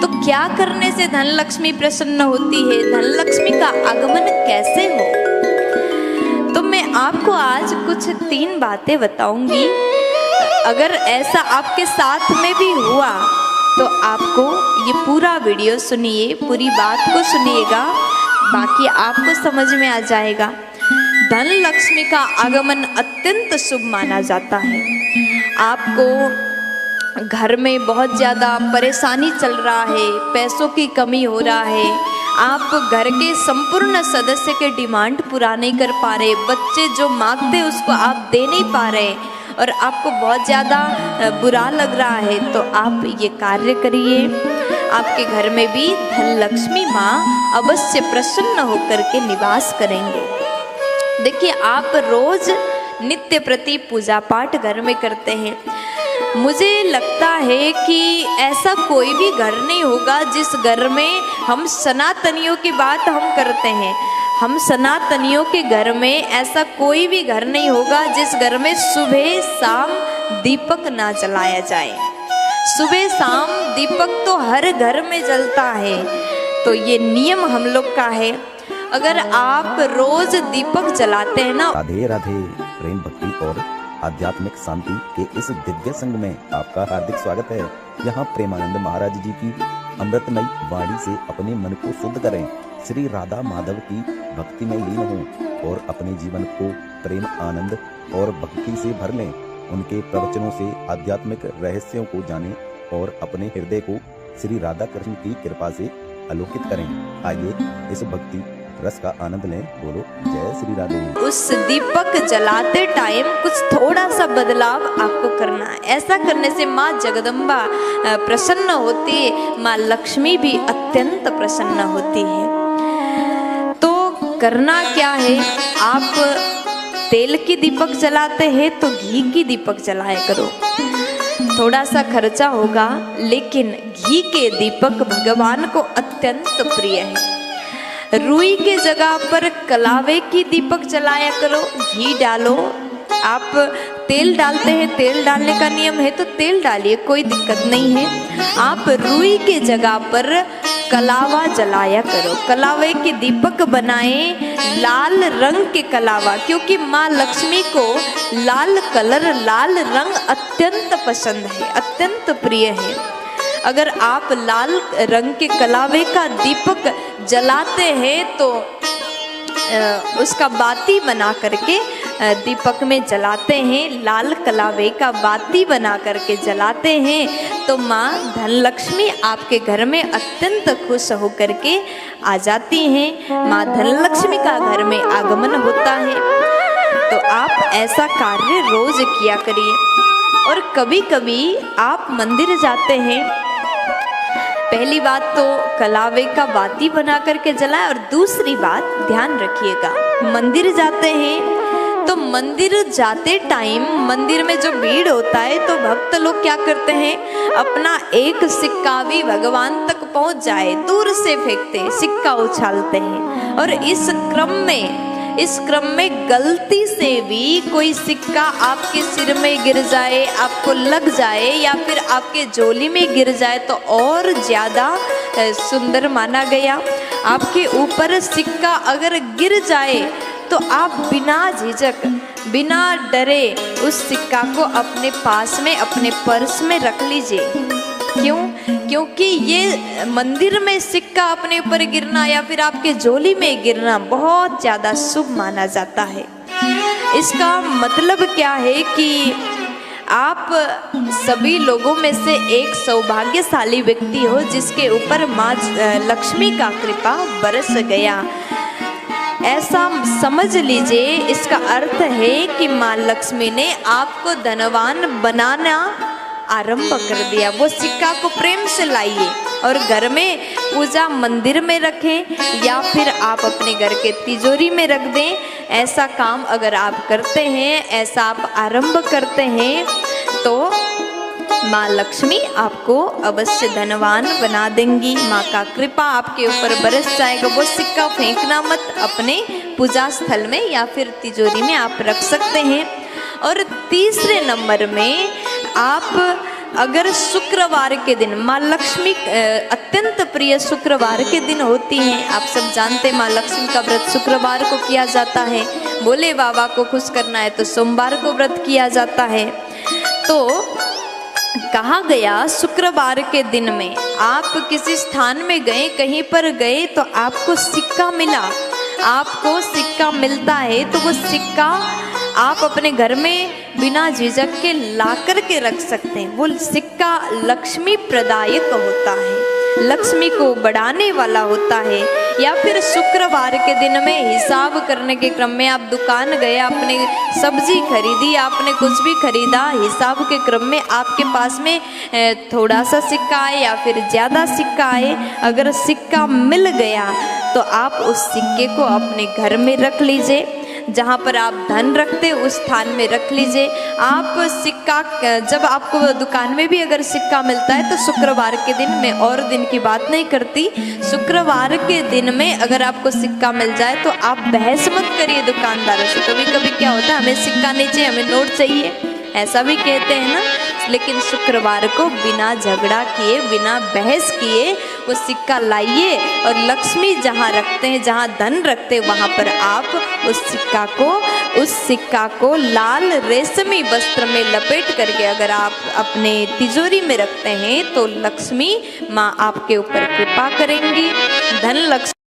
तो क्या करने से धन लक्ष्मी प्रसन्न होती है, धन लक्ष्मी का आगमन कैसे हो? तो मैं आपको आज कुछ 3 बातें बताऊंगी। अगर ऐसा आपके साथ में भी हुआ तो आपको ये पूरा वीडियो सुनिए, पूरी बात को सुनिएगा, बाकी आपको समझ में आ जाएगा। धन लक्ष्मी का आगमन अत्यंत शुभ माना जाता है। आपको घर में बहुत ज़्यादा परेशानी चल रहा है, पैसों की कमी हो रहा है, आप घर के संपूर्ण सदस्य के डिमांड पूरा नहीं कर पा रहे, बच्चे जो मांगते उसको आप दे नहीं पा रहे और आपको बहुत ज़्यादा बुरा लग रहा है, तो आप ये कार्य करिए। आपके घर में भी धन लक्ष्मी माँ अवश्य प्रसन्न होकर के निवास करेंगे। देखिए, आप रोज नित्य प्रति पूजा पाठ घर में करते हैं। मुझे लगता है कि ऐसा कोई भी घर नहीं होगा जिस घर में हम सनातनियों की बात हम करते हैं, हम सनातनियों के घर में ऐसा कोई भी घर नहीं होगा जिस घर में सुबह शाम दीपक ना जलाया जाए। सुबह शाम दीपक तो हर घर में जलता है, तो ये नियम हम लोग का है। अगर आप रोज दीपक जलाते हैं ना। राधे राधे। प्रेम भक्ति और आध्यात्मिक शांति के इस दिव्य संग में आपका हार्दिक स्वागत है। यहाँ प्रेमानंद महाराज जी की अमृतमयी वाणी से अपने मन को शुद्ध करें, श्री राधा माधव की भक्ति में लीन हों और अपने जीवन को प्रेम आनंद और भक्ति से भर लें। उनके प्रवचनों से आध्यात्मिक रहस्यों को जानें और अपने हृदय को श्री राधा कृष्ण की कृपा से आलोकित करें। आइए इस भक्ति रस का आनंद लें। बोलो जय श्री राधे। उस दीपक जलाते टाइम कुछ थोड़ा सा बदलाव आपको करना है। ऐसा करने से माँ जगदम्बा प्रसन्न होती है, माँ लक्ष्मी भी अत्यंत प्रसन्न होती है। तो करना क्या है, आप तेल की दीपक जलाते हैं तो घी की दीपक जलाया करो। थोड़ा सा खर्चा होगा, लेकिन घी के दीपक भगवान को अत्यंत प्रिय है। रुई के जगह पर कलावे की दीपक जलाया करो, घी डालो। आप तेल डालते हैं, तेल डालने का नियम है तो तेल डालिए, कोई दिक्कत नहीं है। आप रुई के जगह पर कलावा जलाया करो, कलावे के दीपक बनाएं, लाल रंग के कलावा, क्योंकि माँ लक्ष्मी को लाल कलर, लाल रंग अत्यंत पसंद है, अत्यंत प्रिय है। अगर आप लाल रंग के कलावे का दीपक जलाते हैं तो उसका बाती बना करके दीपक में जलाते हैं, लाल कलावे का बाती बना करके जलाते हैं, तो माँ धन लक्ष्मी आपके घर में अत्यंत खुश होकर के आ जाती हैं। माँ धन लक्ष्मी का घर में आगमन होता है। तो आप ऐसा कार्य रोज किया करिए। और कभी कभी आप मंदिर जाते हैं, पहली बात तो कलावे का बाती बना करके जलाए, और दूसरी बात ध्यान रखिएगा, मंदिर जाते हैं तो मंदिर जाते टाइम मंदिर में जो भीड़ होता है तो भक्त लोग क्या करते हैं, अपना एक सिक्का भी भगवान तक पहुंच जाए दूर से फेंकते, सिक्का उछालते हैं। और इस क्रम में गलती से भी कोई सिक्का आपके सिर में गिर जाए, आपको लग जाए, या फिर आपके झोली में गिर जाए तो और ज़्यादा सुंदर माना गया। आपके ऊपर सिक्का अगर गिर जाए तो आप बिना झिझक, बिना डरे उस सिक्का को अपने पास में, अपने पर्स में रख लीजिए। क्यों? क्योंकि ये मंदिर में सिक्का अपने ऊपर गिरना या फिर आपके झोली में गिरना बहुत ज़्यादा शुभ माना जाता है। इसका मतलब क्या है कि आप सभी लोगों में से एक सौभाग्यशाली व्यक्ति हो जिसके ऊपर माँ लक्ष्मी का कृपा बरस गया, ऐसा समझ लीजिए। इसका अर्थ है कि माँ लक्ष्मी ने आपको धनवान बनाना आरंभ कर दिया। वो सिक्का को प्रेम से लाइए और घर में पूजा मंदिर में रखें या फिर आप अपने घर के तिजोरी में रख दें। ऐसा काम अगर आप करते हैं, ऐसा आप आरंभ करते हैं, तो माँ लक्ष्मी आपको अवश्य धनवान बना देंगी। माँ का कृपा आपके ऊपर बरस जाएगा। वो सिक्का फेंकना मत, अपने पूजा स्थल में या फिर तिजोरी में आप रख सकते हैं। और तीसरे नंबर में आप अगर शुक्रवार के दिन, माँ लक्ष्मी अत्यंत प्रिय शुक्रवार के दिन होती हैं। आप सब जानते हैं माँ लक्ष्मी का व्रत शुक्रवार को किया जाता है। भोले बाबा को खुश करना है तो सोमवार को व्रत किया जाता है। तो कहा गया शुक्रवार के दिन में आप किसी स्थान में गए, कहीं पर गए तो आपको सिक्का मिला, आपको सिक्का मिलता है तो वो सिक्का आप अपने घर में बिना झिझक के ला कर के रख सकते हैं। वो सिक्का लक्ष्मी प्रदायक होता है, लक्ष्मी को बढ़ाने वाला होता है। या फिर शुक्रवार के दिन में हिसाब करने के क्रम में आप दुकान गए, आपने सब्जी खरीदी, आपने कुछ भी खरीदा, हिसाब के क्रम में आपके पास में थोड़ा सा सिक्का आए या फिर ज़्यादा सिक्का आए, अगर सिक्का मिल गया तो आप उस सिक्के को अपने घर में रख लीजिए। जहाँ पर आप धन रखते उस स्थान में रख लीजिए। आप सिक्का जब आपको दुकान में भी अगर सिक्का मिलता है तो शुक्रवार के दिन में, और दिन की बात नहीं करती, शुक्रवार के दिन में अगर आपको सिक्का मिल जाए तो आप बहस मत करिए दुकानदारों से। कभी कभी क्या होता है, हमें सिक्का नहीं चाहिए, हमें नोट चाहिए, ऐसा भी कहते हैं ना। लेकिन शुक्रवार को बिना झगड़ा किए, बिना बहस किए वो सिक्का लाइए और लक्ष्मी जहाँ रखते हैं, जहाँ धन रखते हैं, वहाँ पर आप उस सिक्का को लाल रेशमी वस्त्र में लपेट करके अगर आप अपने तिजोरी में रखते हैं तो लक्ष्मी माँ आपके ऊपर कृपा करेंगी। धन लक्ष्मी